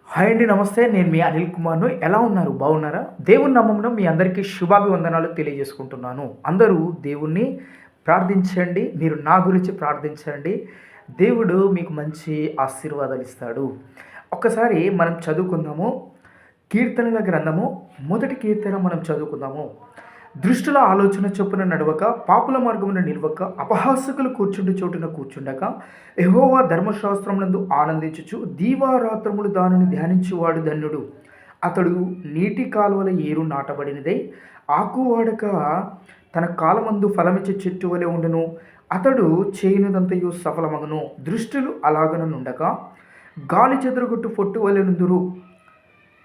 Hi అండి. నమస్తే. నేను మీ అనిల్ కుమార్‌ను. ఎలా ఉన్నారు? బాగున్నారా? దేవుని నామమున మీ అందరికీ శుభాభివందనాలు తెలియజేసుకుంటున్నాను. అందరూ దేవుణ్ణి ప్రార్థించండి. మీరు నా గురించి ప్రార్థించండి. దేవుడు మీకు మంచి ఆశీర్వాదాలు ఇస్తాడు. ఒక్కసారి మనం చదువుకుందాము. కీర్తనల గ్రంథము మొదటి కీర్తన మనం చదువుకుందాము. దృష్టుల ఆలోచన చొప్పున నడవక, పాపుల మార్గమున నిలవక, అపహాసకులు కూర్చుండు చోటున కూర్చుండక, యెహోవా ధర్మశాస్త్రమునందు ఆనందించుచు దీవారాత్రములు దానిని ధ్యానించువాడు ధన్యుడు. అతడు నీటి కాలువల ఏరు నాటబడినదై ఆకువాడక తన కాలమందు ఫలమిచ్చే చెట్టు వలె ఉండును. అతడు చేయనిదంతయు సఫలమగును. దృష్టులు అలాగననుండక గాలి చెదరగొట్టు పొట్టు వలె నుందురు.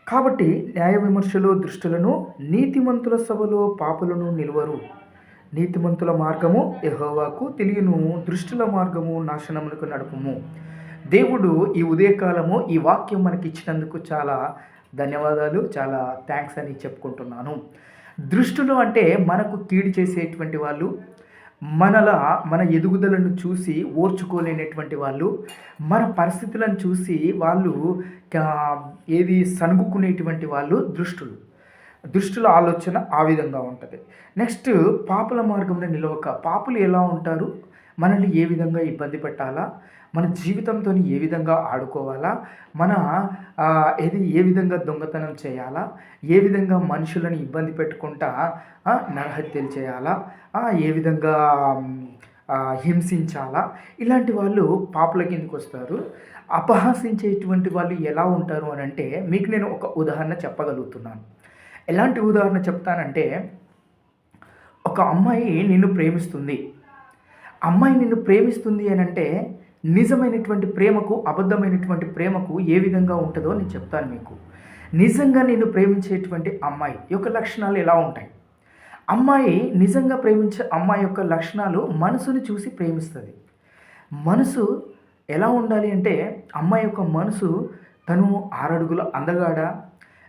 కాబట్టి న్యాయ విమర్శలో దృష్టులను, నీతిమంతుల సభలో పాపులను నిలువరు. నీతిమంతుల మార్గము యెహోవాకు తెలియను, దృష్టుల మార్గము నాశనమునకు నడుపుము. దేవుడు ఈ ఉదయకాలము ఈ వాక్యం మనకి ఇచ్చినందుకు చాలా ధన్యవాదాలు, చాలా థ్యాంక్స్ అని చెప్పుకుంటున్నాను. దృష్టులు అంటే మనకు కీడు చేసేటువంటి వాళ్ళు, మన ఎదుగుదలను చూసి ఓర్చుకోలేనటువంటి వాళ్ళు, మన పరిస్థితులను చూసి వాళ్ళు కా ఏది సణుగుకునేటువంటి వాళ్ళు దృష్టులు. దృష్టుల ఆలోచన ఆ విధంగా ఉంటుంది. నెక్స్ట్ పాపుల మార్గంలో నిలవక, పాపులు ఎలా ఉంటారు? మనల్ని ఏ విధంగా ఇబ్బంది పెట్టాలా, మన జీవితంతో ఏ విధంగా ఆడుకోవాలా, మన ఏ విధంగా దొంగతనం చేయాలా, ఏ విధంగా మనుషులను ఇబ్బంది పెట్టుకుంటా నరహత్యలు చేయాలా, ఏ విధంగా హింసించాలా, ఇలాంటి వాళ్ళు పాపుల కిందకి వస్తారు. అపహాసించేటువంటి వాళ్ళు ఎలా ఉంటారు అని అంటే మీకు నేను ఒక ఉదాహరణ చెప్పగలుగుతున్నాను. ఎలాంటి ఉదాహరణ చెప్తానంటే, ఒక అమ్మాయి నిన్ను ప్రేమిస్తుంది. అమ్మాయి నిన్ను ప్రేమిస్తుంది అని అంటే నిజమైనటువంటి ప్రేమకు, అబద్ధమైనటువంటి ప్రేమకు ఏ విధంగా ఉంటుందో నేను చెప్తాను మీకు. నిజంగా నిన్ను ప్రేమించేటువంటి అమ్మాయి యొక్క లక్షణాలు ఎలా ఉంటాయి? అమ్మాయి నిజంగా ప్రేమించే అమ్మాయి యొక్క లక్షణాలు మనసుని చూసి ప్రేమిస్తుంది. మనసు ఎలా ఉండాలి అంటే, అమ్మాయి యొక్క మనసు తను 6 అడుగుల అందగాడా,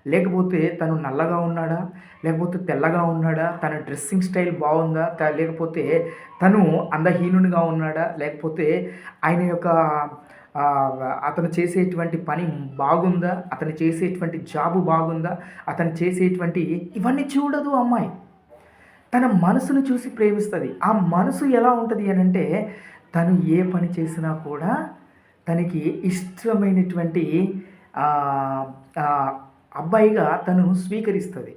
లేకపోతే తను నల్లగా ఉన్నాడా, లేకపోతే తెల్లగా ఉన్నాడా, తన డ్రెస్సింగ్ స్టైల్ బాగుందా, లేకపోతే తను అందహీనునిగా ఉన్నాడా, లేకపోతే ఆయన యొక్క అతను చేసేటువంటి పని బాగుందా, అతను చేసేటువంటి జాబు బాగుందా, అతను చేసేటువంటి ఇవన్నీ చూడదు అమ్మాయి. తన మనసును చూసి ప్రేమిస్తుంది. ఆ మనసు ఎలా ఉంటుంది అని అంటే, తను ఏ పని చేసినా కూడా తనకి ఇష్టమైనటువంటి అబ్బాయిగా తను స్వీకరిస్తుంది.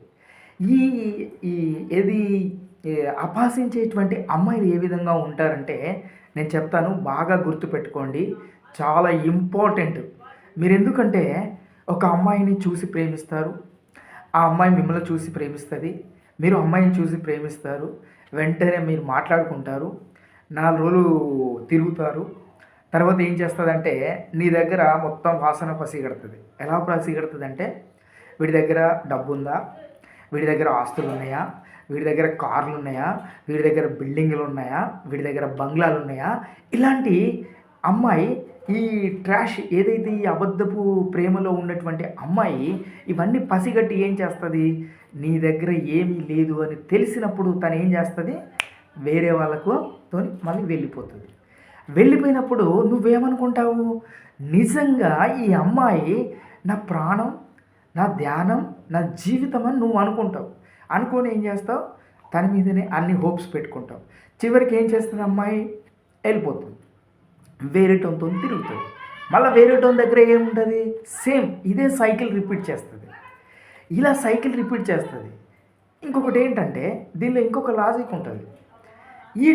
ఈ ఈ ఏది అపహసించేటువంటి అమ్మాయిలు ఏ విధంగా ఉంటారంటే నేను చెప్తాను, బాగా గుర్తుపెట్టుకోండి. చాలా ఇంపార్టెంట్. మీరు ఎందుకంటే ఒక అమ్మాయిని చూసి ప్రేమిస్తారు, ఆ అమ్మాయి మిమ్మల్ని చూసి ప్రేమిస్తుంది, మీరు అమ్మాయిని చూసి ప్రేమిస్తారు, వెంటనే మీరు మాట్లాడుకుంటారు, 4 రోజులు తిరుగుతారు. తర్వాత ఏం చేస్తుందంటే నీ దగ్గర మొత్తం వాసన పసిగడుతుంది. ఎలా పసిగడుతుంది అంటే, వీడి దగ్గర డబ్బు ఉందా, వీడి దగ్గర ఆస్తులు ఉన్నాయా, వీడి దగ్గర కార్లు ఉన్నాయా, వీడి దగ్గర బిల్డింగులు ఉన్నాయా, వీడి దగ్గర బంగ్లాలు ఉన్నాయా, ఇలాంటి అమ్మాయి ఈ ట్రాష్ ఏదైతే ఈ అబద్ధపు ప్రేమలో ఉన్నటువంటి అమ్మాయి ఇవన్నీ పసిగట్టి ఏం చేస్తుంది, నీ దగ్గర ఏమీ లేదు అని తెలిసినప్పుడు తను ఏం చేస్తుంది, వేరే వాళ్ళకు మళ్ళీ వెళ్ళిపోతుంది. వెళ్ళిపోయినప్పుడు నువ్వేమనుకుంటావు, నిజంగా ఈ అమ్మాయి నా ప్రాణం, నా ధ్యానం, నా జీవితం అని నువ్వు అనుకుంటావు. అనుకొని ఏం చేస్తావు, తన మీదనే అన్ని హోప్స్ పెట్టుకుంటావు. చివరికి ఏం చేస్తుంది అమ్మాయి, వెళ్ళిపోతుంది, వేరేటోన్తో తిరుగుతుంది. మళ్ళీ వేరేటోన్ దగ్గర ఏముంటుంది, సేమ్ ఇదే సైకిల్ రిపీట్ చేస్తుంది. ఇలా సైకిల్ రిపీట్ చేస్తుంది. ఇంకొకటి ఏంటంటే దీనిలో ఇంకొక లాజిక్ ఉంటుంది. ఈ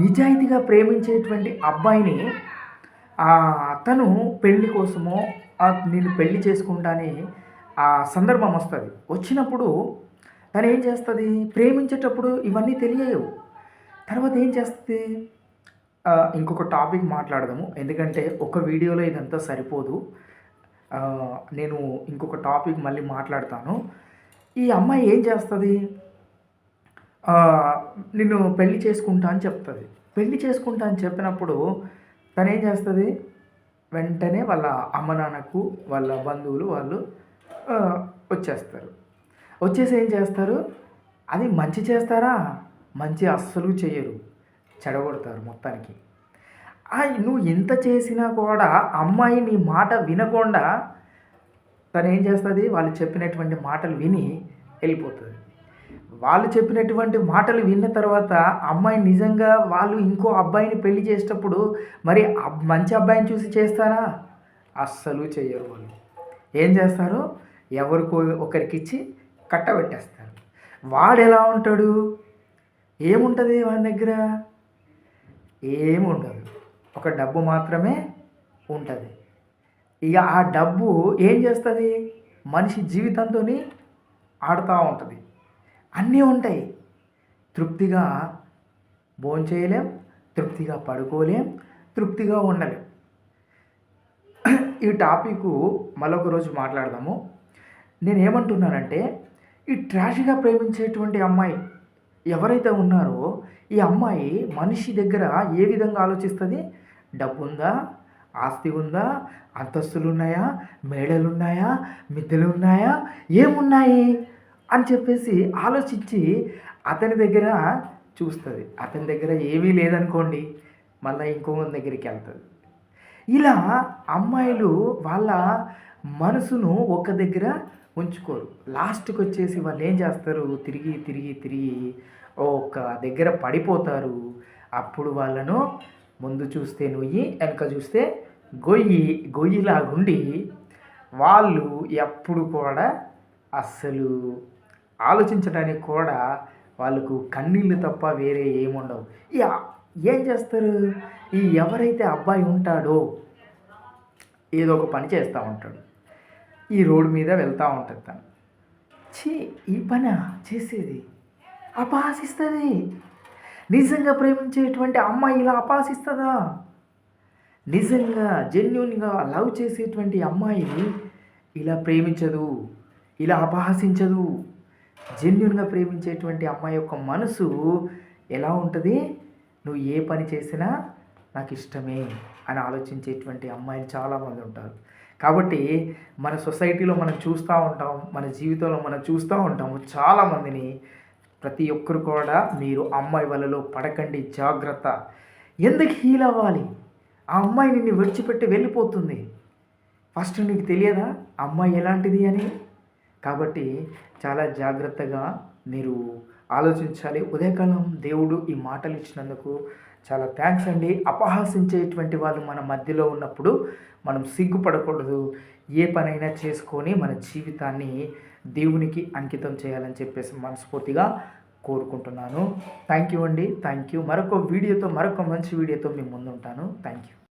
నిజాయితీగా ప్రేమించేటువంటి అబ్బాయిని తను పెళ్లి కోసమో నేను పెళ్లి చేసుకుంటానే ఆ సందర్భం వస్తుంది. వచ్చినప్పుడు తను ఏం చేస్తుంది, ప్రేమించేటప్పుడు ఇవన్నీ తెలియవు. తర్వాత ఏం చేస్తుంది, ఇంకొక టాపిక్ మాట్లాడదాము, ఎందుకంటే ఒక వీడియోలో ఇదంతా సరిపోదు. నేను ఇంకొక టాపిక్ మళ్ళీ మాట్లాడతాను. ఈ అమ్మాయి ఏం చేస్తుంది, నిన్ను పెళ్లి చేసుకుంటా అని చెప్తుంది. పెళ్లి చేసుకుంటా అని చెప్పినప్పుడు తను ఏం చేస్తుంది, వెంటనే వాళ్ళ అమ్మ నాన్నకు, వాళ్ళ బంధువులు వాళ్ళు వచ్చేస్తారు. వచ్చేసి ఏం చేస్తారు, అది మంచి చేస్తారా, మంచి అస్సలు చేయరు, చెడగొడతారు మొత్తానికి. నువ్వు ఎంత చేసినా కూడా అమ్మాయి నీ మాట వినకుండా తను ఏం చేస్తుంది, వాళ్ళు చెప్పినటువంటి మాటలు విని వెళ్ళిపోతుంది. వాళ్ళు చెప్పినటువంటి మాటలు విన్న తర్వాత అమ్మాయి నిజంగా వాళ్ళు ఇంకో అబ్బాయిని పెళ్లి చేసేటప్పుడు మరి మంచి అబ్బాయిని చూసి చేస్తారా? అస్సలు చెయ్యరు వాళ్ళు. ఏం చేస్తారు, ఎవరికో ఒకరికిచ్చి కట్టబెట్టేస్తారు. వాడెలా ఉంటాడు, ఏముంటుంది వాడి దగ్గర? ఏముండదు, ఒక డబ్బు మాత్రమే ఉంటుంది. ఇక ఆ డబ్బు ఏం చేస్తుంది, మనిషి జీవితంతో ఆడుతూ ఉంటుంది. అన్నీ ఉంటాయి, తృప్తిగా భోంచేయలేం, తృప్తిగా పడుకోలేం, తృప్తిగా ఉండలేం. ఈ టాపిక్ మరొక రోజు మాట్లాడదాము. నేనేమంటున్నానంటే, ఈ ట్రాష్గా ప్రేమించేటువంటి అమ్మాయి ఎవరైతే ఉన్నారో ఈ అమ్మాయి మనిషి దగ్గర ఏ విధంగా ఆలోచిస్తుంది, డబ్బు ఉందా, ఆస్తి ఉందా, అంతస్తులు ఉన్నాయా, మేడలు ఉన్నాయా, మిద్దెలు ఉన్నాయా, ఏమున్నాయి అని చెప్పేసి ఆలోచించి అతని దగ్గర చూస్తుంది. అతని దగ్గర ఏమీ లేదనుకోండి, మళ్ళీ ఇంకో దగ్గరికి వెళ్తుంది. ఇలా అమ్మాయిలు వాళ్ళ మనసును ఒక దగ్గర ఉంచుకోరు. లాస్ట్కి వచ్చేసి వాళ్ళు ఏం చేస్తారు, తిరిగి తిరిగి తిరిగి ఒక దగ్గర పడిపోతారు. అప్పుడు వాళ్ళను ముందు చూస్తే నుయ్యి, వెనక చూస్తే గొయ్యిలాగుండి వాళ్ళు ఎప్పుడు కూడా అస్సలు ఆలోచించడానికి కూడా వాళ్ళకు కన్నీళ్ళు తప్ప వేరే ఏముండవు. ఏం చేస్తారు, ఈ ఎవరైతే అబ్బాయి ఉంటాడో ఏదో ఒక పని చేస్తూ ఉంటాడు, ఈ రోడ్డు మీద వెళ్తూ ఉంటుంది తను. ఈ పని చేసేది అపహాసిస్తుంది. నిజంగా ప్రేమించేటువంటి అమ్మాయి ఇలా అపహాసిస్తుందా? నిజంగా జెన్యూన్గా లవ్ చేసేటువంటి అమ్మాయి ఇలా ప్రేమించదు, ఇలా అపహాసించదు. జెన్యూన్గా ప్రేమించేటువంటి అమ్మాయి యొక్క మనసు ఎలా ఉంటుంది, నువ్వు ఏ పని చేసినా నాకు ఇష్టమే అని ఆలోచించేటువంటి అమ్మాయిలు చాలామంది ఉంటారు. కాబట్టి మన సొసైటీలో మనం చూస్తూ ఉంటాం, మన జీవితంలో మనం చూస్తూ ఉంటాము చాలామందిని. ప్రతి ఒక్కరు కూడా మీరు అమ్మాయి వలలో పడకండి, జాగ్రత్త. ఎందుకు హీల్ అవ్వాలి? ఆ అమ్మాయి నిన్ను విడిచిపెట్టి వెళ్ళిపోతుంది. ఫస్ట్ నీకు తెలియదా అమ్మాయి ఎలాంటిది అని? కాబట్టి చాలా జాగ్రత్తగా మీరు ఆలోచించాలి. ఉదయకాలం దేవుడు ఈ మాటలు ఇచ్చినందుకు చాలా థ్యాంక్స్ అండి. అపహాసించేటువంటి వాళ్ళు మన మధ్యలో ఉన్నప్పుడు మనం సిగ్గుపడకూడదు. ఏ పనైనా చేసుకొని మన జీవితాన్ని దేవునికి అంకితం చేయాలని చెప్పేసి మనస్ఫూర్తిగా కోరుకుంటున్నాను. థ్యాంక్ యూ అండి, థ్యాంక్ యూ. మరొక వీడియోతో, మరొక మంచి వీడియోతో మీ ముందు ఉంటాను. Thank you.